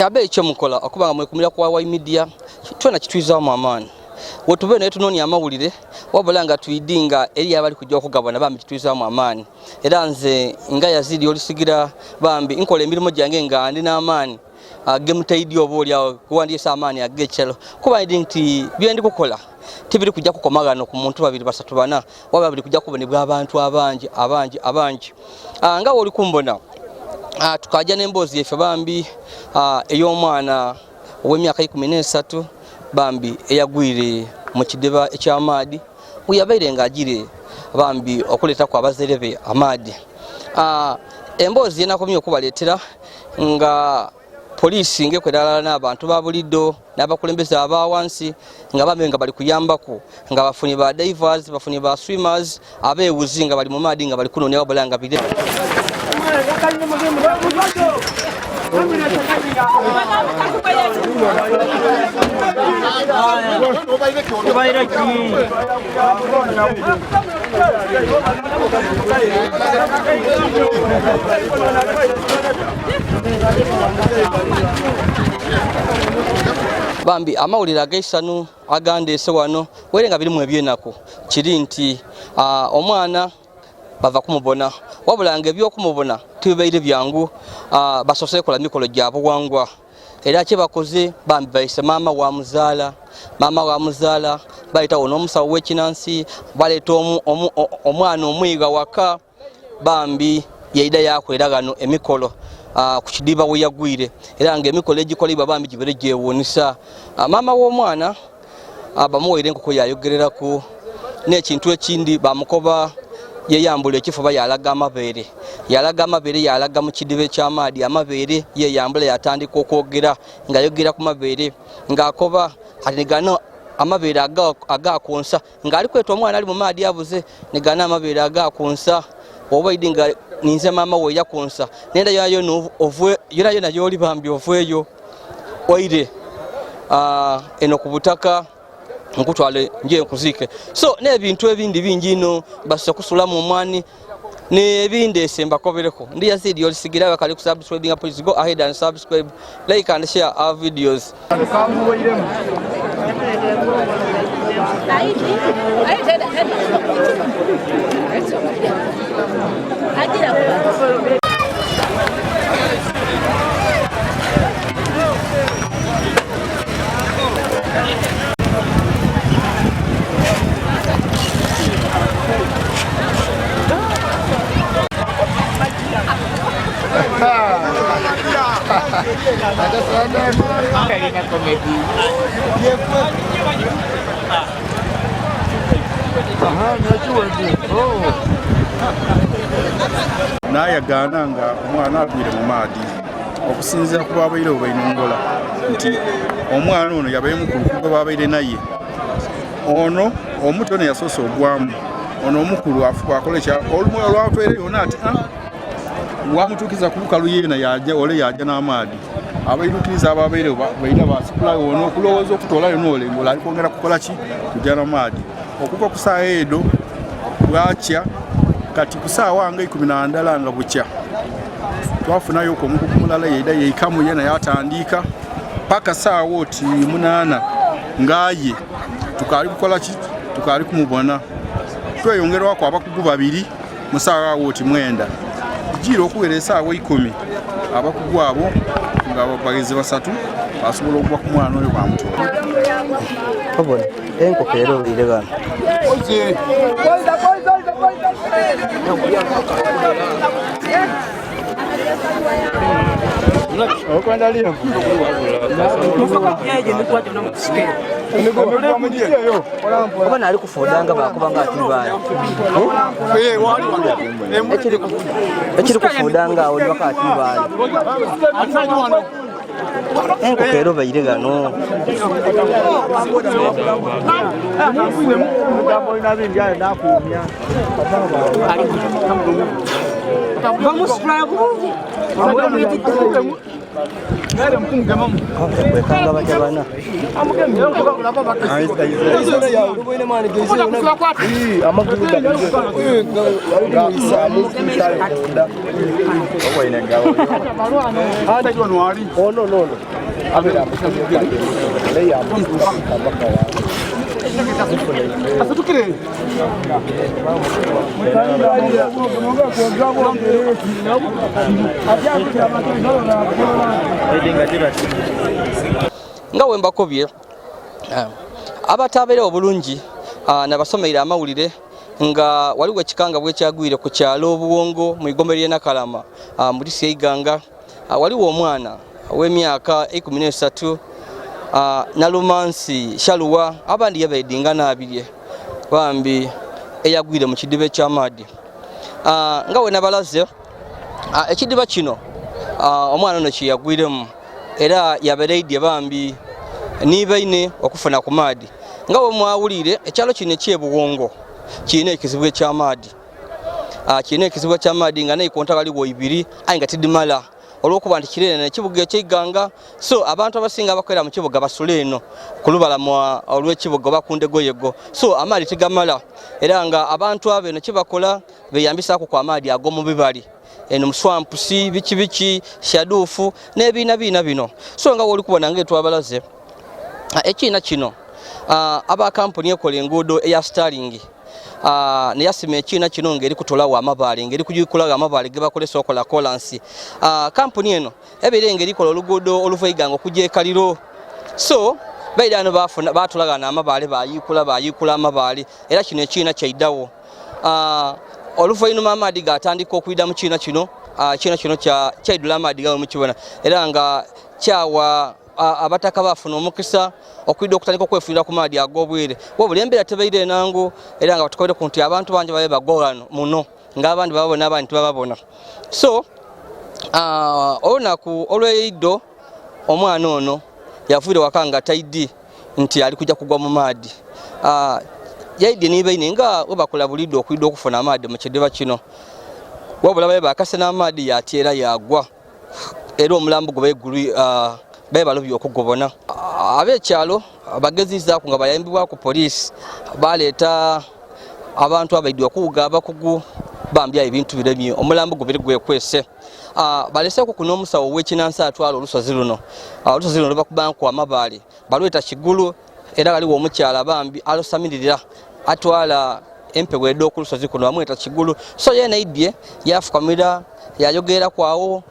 Abe ekyo mukola okubanga mwekumira kwa Wai Media twena kitwiza mu amani wetube naye tunoni amawulire wabula nga tuyidinga eri abali kujja okugabana bambi kitwiza mu amani era nze nga Yazidi olisigira bambi nkola emirimu gyange nga ndi n'amani gemutaidi obolya kuwandiisa amani agechelo kuba nti byendi kukola tibiri kujja kukomagana ku muntu babiri basatu bana waba biri kujja kubonebwa abantu abangi nga oli kumbona tukajja n'emboozi yefe bambi ey'omwana ow'emyaka 13 bambi eyagwire mu kideba eky'amaadi uyabaire ng'agire bambi okuleta kwa bazerebe amaadi emboozi yenakomye okubaleetera nga polisi ngekwerala n'abantu babuliddo n'abakulembeze abawansi nga bambe nga bali kuyambako nga bafuni ba divers bafuni ba swimmers abeewuzi nga bali mu maadi nga bali kunonya wabula nga bire bambi amawulire ageisanu agandeese wano were nga birimu ebyenako kiri nti omwana bava kumubona wabula nga ebyokumubona tibibaire byangu basosole kola mikolo gyabuwangwa era kye bakoze bambi bayise maama wa muzaala bayita ono omusawo w'ekinansi baleeta omwana omwiga waka bambi yaida yakolera gano emikolo ku kidiba we yagwire era nga emikolo egikolebwa bambi gibere gyewuunisa maama w'omwana bamuwaire enkoko yayogererako n'ekintu ekindi bamukoba yeyambula ekifuba yalaga amabeere yalaga mu kidiba eky'amaadi amabeere yeyambula yatandika okwogera ng'ayogera ku mabeere ng'akoba ategano amabeere agakonsa ng'ali kweta omwana ali mu maadi abuze negana amabeere agakonsa oba idinga ninze maama we yakonsa nenda yayo ovwe yona yoli bambi ovweyo oire eno ku butaka nkutwale nje nkuzike so n'ebintu ebindi bingi ino basa kusula mu mwani n'ebindi esembakobereko ndi Yazidi olisigira bakali ku subscribing, please go ahead and subscribe, like and share our videos. Nayagaana nga omwana agwire mu maadi okusinziira ku babaire obainongola nti omwana ono yabaye mukulu kuba babaire naye ono omuto ne yasosa ogwamu ono omukulu akola kya olumu olwatwere yona ati wamutukiza ku bukalu yena yaja ole yaja n'amaadi abairukiriza ababaire baina basikula ono okulowooza okutola yona olengola ali kwongera kukola ki kujja n'amaadi okuva ku ssaawa edo bwakya kati ku ssaawa nga 12 nga bukya twafunayo omukugu mulala yeida yeikamu yena yatandika paka ssaawa oti 8 ngaye tukali kukola ki tukali kumubona tweyongerwako abakugu babiri mu ssaawa oti 9 jiro okuwera esaawa 10 abakugu abo nga bagezi basatu basobola okuva ku mwana oyo bamutola. Obona enkoko era obwire bano obona ali kufudanga bakubanga atibayo ekiri kufudanga awo niwaka atibayo enkoko era obaire gano kwekanga batabana nga wembakobye abatabeera obulungi nabasomere amawulire nga waliwo ekikanga bwekyagwire ku kyalo obuwongo mu igombe ly'e Nakalama mu disi y'Iganga. Waliwo omwana w'emyaka 13 Nalumansi Shaluwa abandi yabaidinga nabirye bambi eyagwire mu kidiba eky'amaadi. Nga we nabalaze ekidiba kino omwana ono kyeyagwiremu era yabereidye bambi nibaine okufuna ku maadi. Nga we mwawulire ekyalo kino ekyebuwongo kirina ekizibu eky'amaadi. Kirina ekizibu eky'amaadi nga naikonta waliwo 2 aye nga tidimala olwokuba nti kirene ekibuga eky'Iganga. So abantu abasinga abakolera mu kibuga basula eno ku lubalama olw'ekibuga oba ku Ndegoyego. So amaadi tigamala era nga abantu abo eno kibakola beyambisaako ku amaadi ag'omu bibali eno muswampusi biki shadufu n'ebiina bino. So nga woli kubona nga etwabalaze ekiina kino aba kampuni ekola enguudo eya Starling neyasima ekiina kino ngeri kutolawo amabaale ngeri kujikulaga amabaale gebakolesa okola kolansi. Kampuni eno ebeere ngeri kola oluguudo oluva Iganga okujja e Kaliro. So baidano batulagana amabaale bayikula amabaale era kino ekiina kyaidawo. Oluvainuma amaadi gatandika okwida mu kiina kino kyaidula amaadi gawe mukibona era nga kyawa abataka bafuna omukisa okwida okutandika okwefunira ku maadi ag'obwire. Wabula embeera tebaire enangu era nga batukobere ku nti abantu bangi babe bagorano muno ng'abandi bababona abandi tebababona. So olunaku olw'eido omwana ono yavuire waka nga taidi nti ali kujja kugwa mu maadi. Yaidi nibaine nga webakola bulidde okwida okufuna amaadi mu kidiba kino wabula babe bakase n'amaadi yatyera yagwa era omulambo gwe begulu balobye okugobona. Abekyalo bagezizaaku nga bayambibwa ku poliisi baleeta abantu abaidde okuwuga abakugu bambya ebintu biremye omulambo gubiri gwekwese. Baleseeko kuno omusawo w'ekinansi atwala olusozi luno bakubanku amabaale balweta Kigulu era waliwo omukyala bambi alusamirira atwala empewo edda okulusozi kuno bamweta Kigulu. So yena idye yafukamira yayogera kwawo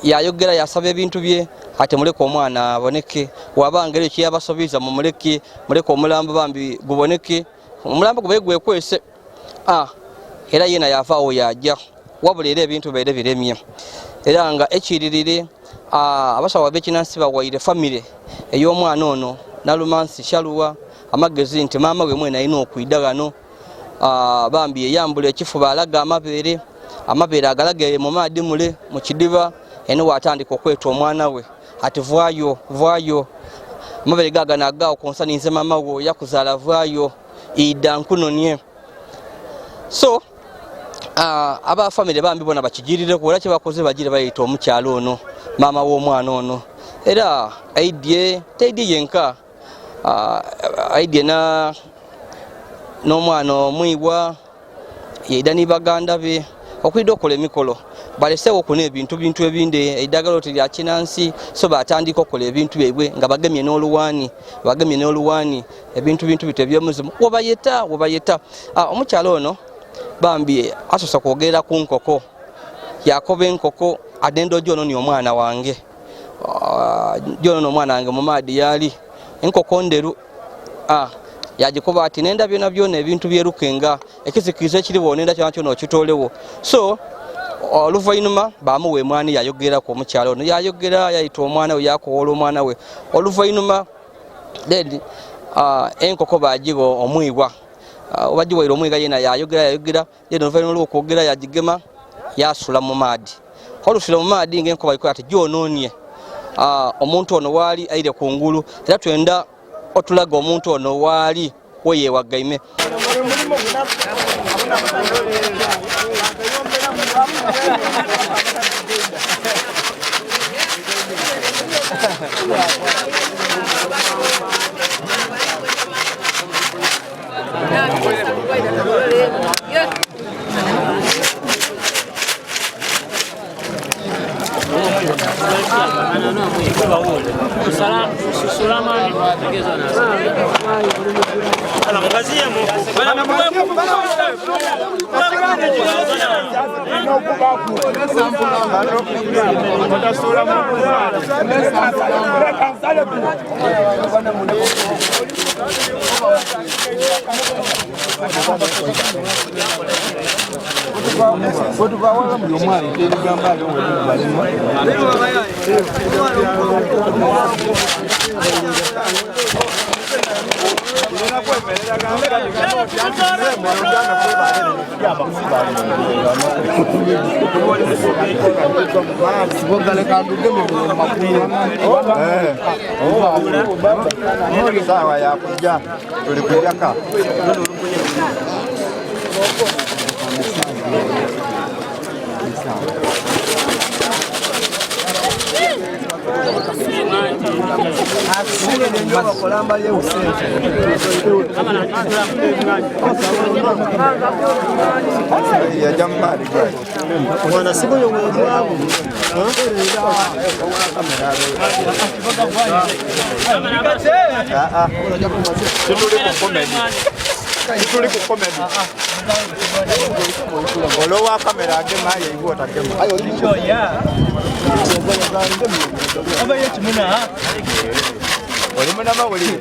yayogera yasaba ebintu bye ate muleke omwana aboneke wabanga ekyo yabasobiza mu muleke omulambo bambi guboneke omulambo gube gwekwese. Era yena yavaawo yajja wabula era ebintu baire biremye era nga ekiririre abasawo b'ekinansi bawaire famire ey'omwana ono Nalumansi Shaluwa amagezi nti maama we mwena alina okwida gano bambi eyambula ekifuba alaga amabeere agalagere mu maadi mule mu kidiba eno watandika okweta omwana we ati vaayo amabeere gagana agaawo konsaninze maama wo yakuzaala vaayo ida nkunonye. So aba family bambi bona bakijirire ko era kyebakoze bagire bayita omukyalo ono maama w'omwana ono era aidye teidi yenka aidye n'omwana omwiwa yeida ni baganda be okwida okola emikolo balesewo kuna ebintu ebindi eidagalo lya kinansi. So batandika okola ebintu byebwe nga bagemye n'oluwani ebintu bite by'omuzimu wobayeta omukyalo ono bambi asosa kwogera ku nkoko yakoba enkoko adendo jono ni omwana wange jono no mwana wange mu maadi yali enkoko nderu yagikoba ati nenda byona ebintu byerukenga ekizikiriza kiriwo nenda kyancho no kitolewo so oluvanyuma bamuwe mwani yayogera ku omukyalo ono yayogera yayita omwana we yakowola omwana we oluvanyuma then enkoko bajigo omwiwa obajiwaire omwiga yena yayogera yeno oluvanyuma lw'okwogera yagigema yasula mu maadi olusula mu maadi ng'enkoba ikola ati gyonoonye omuntu ono waali aire ku ngulu era twenda otulaga omuntu ono waali weyewagaime sawa ya kuja tulikujaka ya jamari wana siku yo mwangu tuli ku comedy olo wa kamera agema yiwo takema ayo licho ya aba yetu muna oli muna mawuli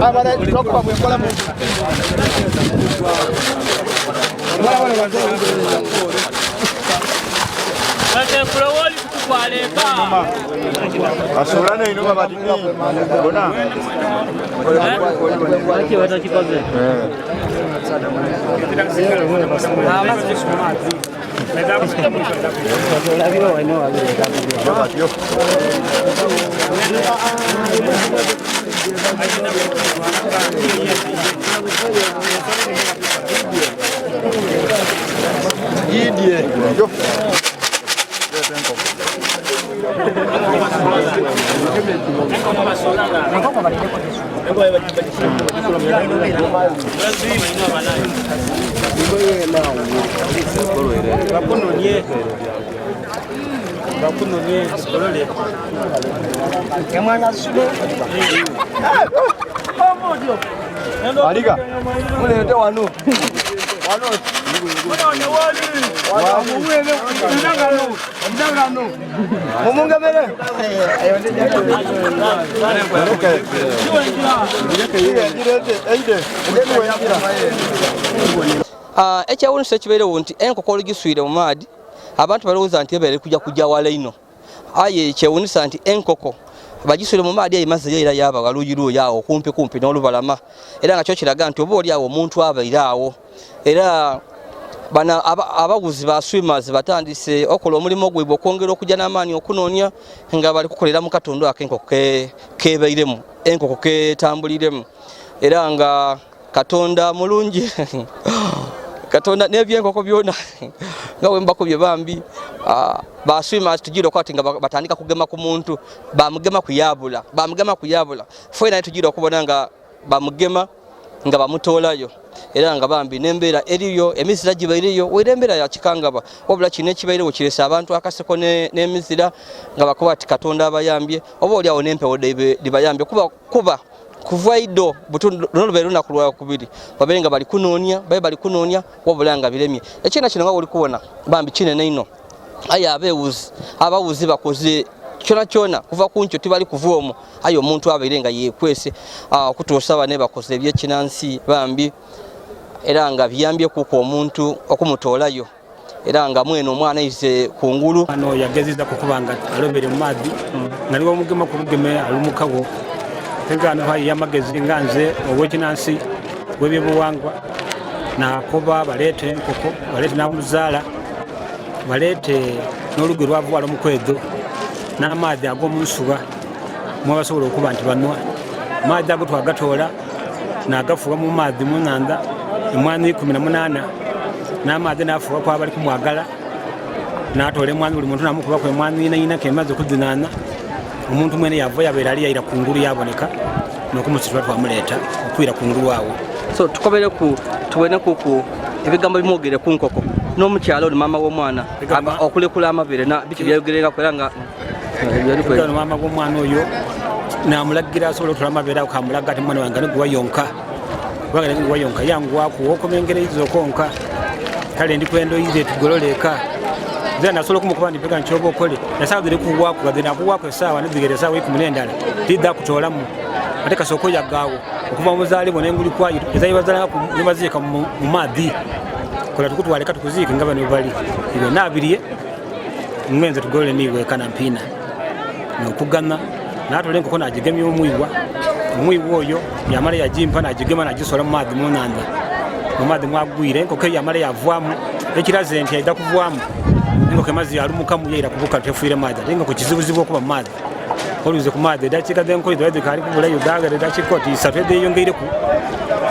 abara tokwa mwekola mu asurane ino baba dini bona wake watakikoze Ariga, mulete wanu. Ekyawunyisa ekibeerewo nti enkoko olugiswire mu maadi abantu balowooza nti ebeere kujja wala ino aye ekyewunyisa nti enkoko bagiswire mu maadi mazze era yaba waluyiruyo awo kumpi n'olubalama era nga kyo kiraga nti oba oli awo omuntu abaire awo era bana abaguzi ba swimmers batandise okola omulimu gwebwe okwongera okujja n'amaanyi okunoonya nga bali kukolera mu katundu ak'enkoko kebeiremu enkoko ketambuliremu era nga Katonda mulungi Katonda n'ebyenkoko byona nga we mbakubye bambi ba swimmers tujira kwati nga batandika kugema ku muntu bamugema kuyabula fena tujira okubona nga bamugema nga bamutoolayo era nga bambi n'embeera eriyo emizira gibairiyo wera embeera ya kikangaba wabula kino ekibairewo kiresa abantu akaseko n'emizira nga bakuba ati Katonda abayambye oba oli awo n'empewo dibayambye kuba kuvaido butundu noluberu na kulwa kubiri babenga bali kunoonya wabula nga biremye ekina kino nga oli kubona bambi kinene ino aya abawuzi bakoze kyona kuva kuncho tibali kuvuomo ayo omuntu abaire yekwese okutuusa bane bakoze ebyekinansi bambi era nga biyambye kuko omuntu okumutoolayo era nga mwene omwana ize kungulu ano yageziza kukubanga alobere mu maadi naliwo omugema ku lugeme alumukawo tegano hayi yamagezi nganze obwekinansi bwebyebuwangwa nakuba balete enkoko balete namuzaala balete n'oluge lwavuwala omukwedo n'amaadi ag'omunsuba mwabasobola okuba nti banwa amaadi ago twagatoola n'agafuuka mu maadi mu nnanda emwani 18 n'amaadi n'afuuka ku abali kumwagala n'atoola emwani buli muntu n'amukubako emwani ina kemaze okudinaana omuntu mwene yava yabeera ali yaira kungulu yaboneka n'okumusitula twamuleeta okwira kungulu awo so tukobere tubone kuku ebigambo bimwogere ku nkoko n'omukyalo oli maama w'omwana okulekula amabere biki byayogerera kwera nga Kano mama w'omwana oyo namulagira asobola otula amabere awo kamulaga ati mwana wange niguwa yonka kubanga niguwa yonka yanguwaku okomengeraiza okonka kale ndikwenda oyize tugololeka nze nasobola okumukuba ndipeka nkyoba okole nasaagire kuwaku gadde nakuwaku essaawa nizigere essaawa 10 n'endala tidda kutoolamu ate kasooka oyagaawo okuva muzaalibwa n'enguli kwayo ezayibazala nebaziika mu maadi kola tukutwaleka tukuziike nga bano bali ibyo naabiriye mwenze tugolole niweeka na mpiina n'okugana n'atole enkoko n'agigemya omwiwa oyo yamala yagimpa n'agigema n'agisola mu maadi mu nnanda mu maadi mwagwire enkoko yamala yavaamu ekiraze nti aida kuvaamu enkoko emazi yalumukamu yaira kubuka tefuire maadi ate enkoko kizibuzibu okuba mu maadi oluze ku maadi eddakiika z'enkoko izo zikali kubula Uganda eddakiika oti 3 edeyongeireku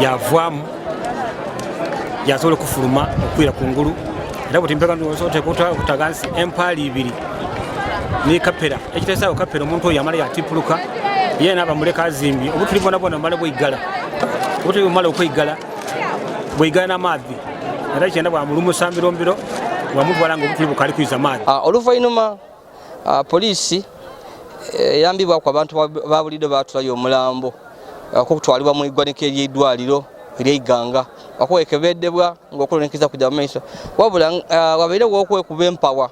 yavaamu yasobola okufuluma okwira kungulu era buti mpeka ndosoteekuta okutagansi empaali 2 ni kapera ekiteesaawo kapera omuntu oyo amala yatipuluka ye n'aba muleka azimbi obutuli bwona mala bwigala obutuli bumala okwigala bwigala n'amaadi era kyenda bwamulumusa mbirombiro bwamutwala nga obutuli bukali kwiza maadi oluvannyuma poliisi eyambibwaku abantu babulidde baatulayo omulambo okutwalibwa mu iggwanika ery'eddwaliro ery'Iganga okwekebeddebwa ng'okulonekeza kujja mu maiso wabula wabairewo okwekuba empawa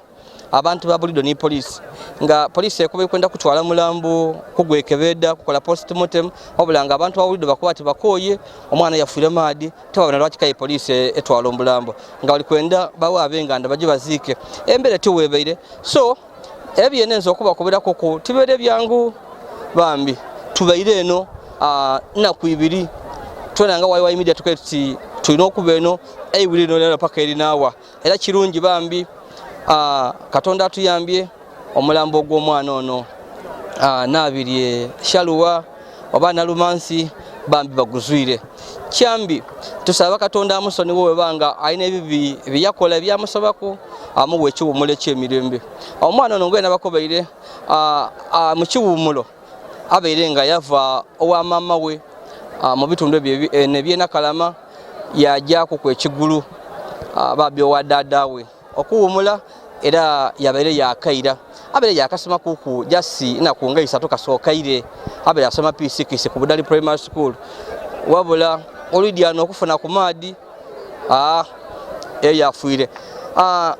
abantu ba bulido ni poliisi nga poliisi ekuba kwenda kutwala mulambo kugwekebedda kukola postmortem wabula nga abantu ba bulido bakuba ati bakooye omwana yafuire maadi tebabona lwaki kayi poliisi etwala omulambo nga bali kwenda bawe ab'enganda bajje baziike embeera tiweebaire so ebyenenza okubakubirako ku tibeere byangu bambi tubaire eno nnaku 2 twonanga YY Media tuketi tulina okuba eno eibuli nolera paka erinaawa era kirungi bambi Katonda atuyambye omulambo gw'omwana ono naabirye Shaluwa oba Nalumansi bambi baguzwire kyambi tusaba Katonda amusoni wowe banga alina ebibi byakola ebyamusobako amuwe ekiwumulo eky'emirembe omwana ono ngwena bakobaire mu kiwumulo abaire nga yava owa maama we mu bitundu ebyenakalama yajjaku kwekigulu babbi owa ddaada we okuwumula era yabaire yakaira abaire yakasoma kuku jasi inakunga 3 kasookaire abaire asoma P6 ku Budali Primary School wabula olidiano okufuna ku maadi yafuire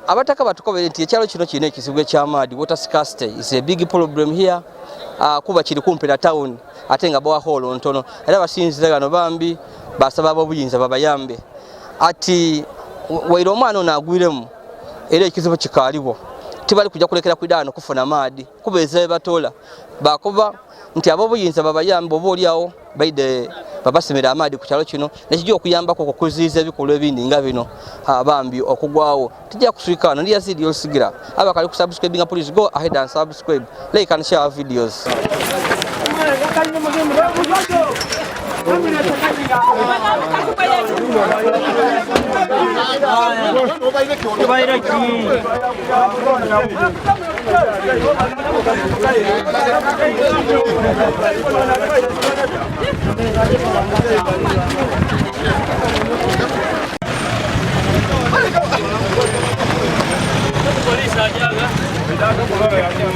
abataka batukobere nti ekyalo kino kirina ekizibu eky'amaadi water scarcity is a big problem here kuba kiri kumpi na town ate nga bawa holo ntono era basinzira gano bambi basaba ab'obuyinza babayambe ati waire omwana ono agwiremu era ekizibu kikaaliwo tibali kujja kulekera kwidano kufuna maadi kubeeza batola bakuba nti ab'obuyinza babayambe oba oliawo baide babasemera amaadi ku kyalo kino nekijja okuyambako okukuziiza ebikolwa ebindi nga bino bambi okugwawo tijja kuswikana ndi yazidi osigira abakali ku subscribing please go ahead and subscribe like and share our videos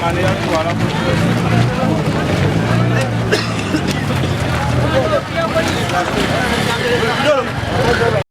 mane yatwala